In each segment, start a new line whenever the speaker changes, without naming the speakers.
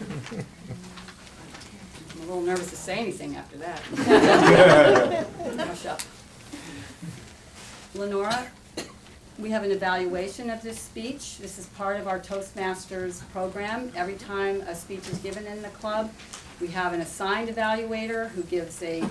I'm a little nervous to say anything after that. Hush up. Lenora, we have an evaluation of this speech. This is part of our Toastmasters program. Every time a speech is given in the club, we have an assigned evaluator who gives a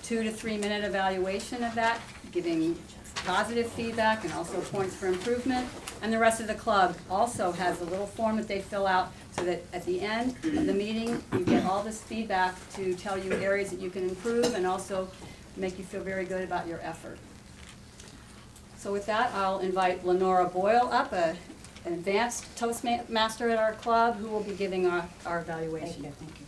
2 to 3 minute evaluation of that, giving positive feedback and also points for improvement. And the rest of the club also has a little form that they fill out so that at the end of the meeting, you get all this feedback to tell you areas that you can improve and also make you feel very good about your effort. So with that, I'll invite Lenora Boyle up, an advanced Toastmaster at our club, who will be giving our evaluation.
Thank you.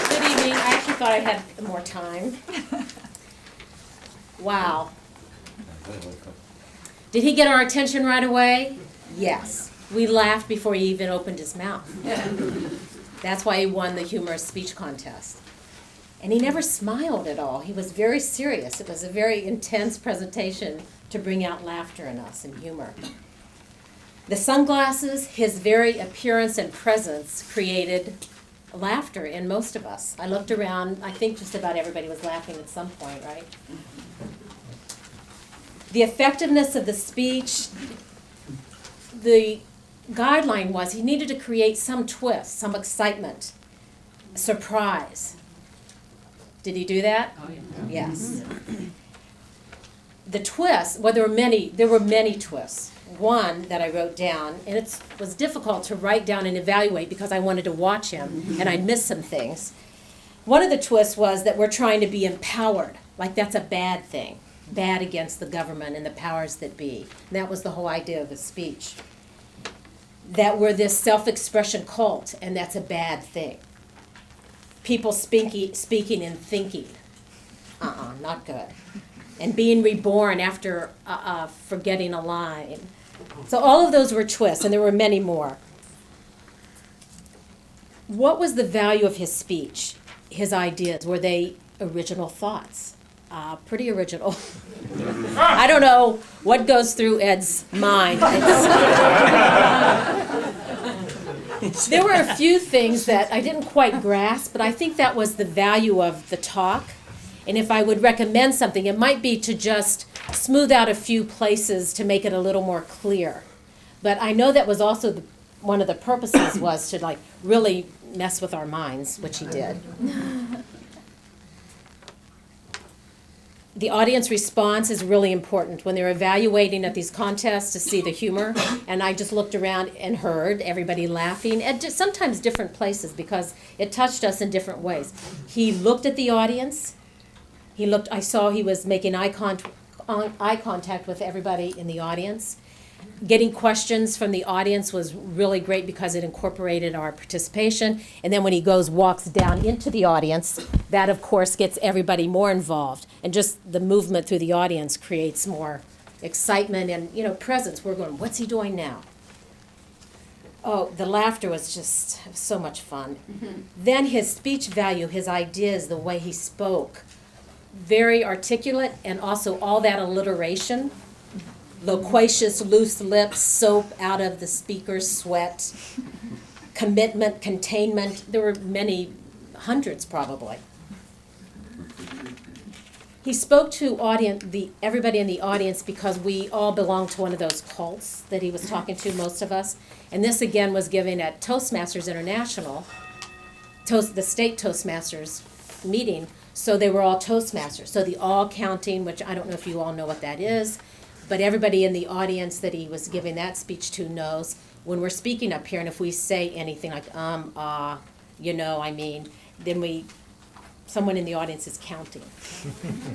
Good evening. I actually thought I had more time. Wow. Did he get our attention right away? Yes. We laughed before he even opened his mouth. That's why he won the humorous speech contest. And he never smiled at all. He was very serious. It was a very intense presentation to bring out laughter in us and humor. The sunglasses, his very appearance and presence created laughter in most of us. I looked around, I think just about everybody was laughing at some point, right? The effectiveness of the speech, the guideline was he needed to create some twist, some excitement, surprise. Did he do that?
Oh, yeah.
Yes. The twist, well, there were many twists. One that I wrote down, and it was difficult to write down and evaluate because I wanted to watch him, and I missed some things. One of the twists was that we're trying to be empowered, like that's a bad thing, bad against the government and the powers that be. And that was the whole idea of his speech. That we're this self-expression cult, and that's a bad thing. People speaking and thinking, not good. And being reborn after forgetting a line. So all of those were twists, and there were many more. What was the value of his speech, his ideas? Were they original thoughts? Pretty original. I don't know what goes through Ed's mind. There were a few things that I didn't quite grasp, but I think that was the value of the talk. And if I would recommend something, it might be to just smooth out a few places to make it a little more clear. But I know that was also one of the purposes was to like really mess with our minds, which he did. The audience response is really important when they're evaluating at these contests to see the humor. And I just looked around and heard everybody laughing at sometimes different places because it touched us in different ways. He looked at the audience. I saw he was making eye contact with everybody in the audience. Getting questions from the audience was really great because it incorporated our participation. And then when he walks down into the audience, that of course gets everybody more involved. And just the movement through the audience creates more excitement and, presence. We're going, what's he doing now? Oh, the laughter was just so much fun. Mm-hmm. Then his speech value, his ideas, the way he spoke, very articulate, and also all that alliteration. Loquacious, loose lips, soap out of the speaker's sweat, commitment, containment. There were many, hundreds probably. He spoke to everybody in the audience because we all belong to one of those cults that he was talking to, most of us. And this again was given at Toastmasters International, the state Toastmasters meeting. So they were all Toastmasters. So the all counting, which I don't know if you all know what that is, but everybody in the audience that he was giving that speech to knows when we're speaking up here, and if we say anything like then someone in the audience is counting.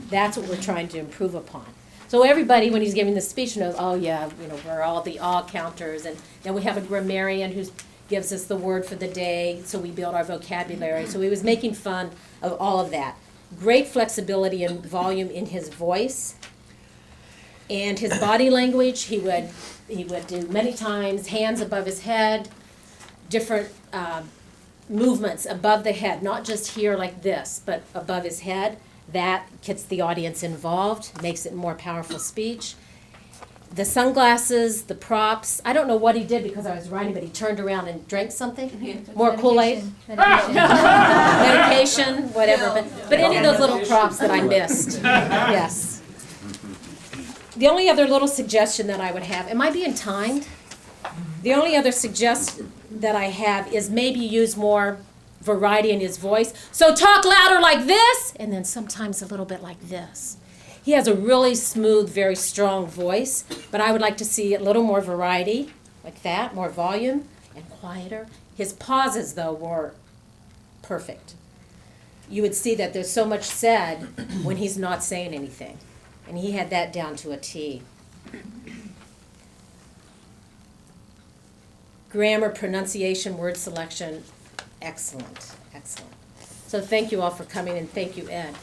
That's what we're trying to improve upon. So everybody, when he's giving the speech, knows, we're all the all counters, and then we have a grammarian who gives us the word for the day, so we build our vocabulary. So he was making fun of all of that. Great flexibility and volume in his voice. And his body language, he would do many times, hands above his head, different movements above the head, not just here like this, but above his head. That gets the audience involved, makes it more powerful speech. the sunglasses, the props. I don't know what he did because I was writing, but he turned around and drank something. More Kool-Aid, medication, whatever. But any of those little props that I missed. Yes. The only other little suggestion that I would have, am I being timed? The only other suggestion that I have is maybe use more variety in his voice. So talk louder like this, and then sometimes a little bit like this. He has a really smooth, very strong voice, but I would like to see a little more variety, like that, more volume, and quieter. His pauses, though, were perfect. You would see that there's so much said when he's not saying anything, and he had that down to a T. Grammar, pronunciation, word selection, excellent, excellent. So thank you all for coming, and thank you, Ed.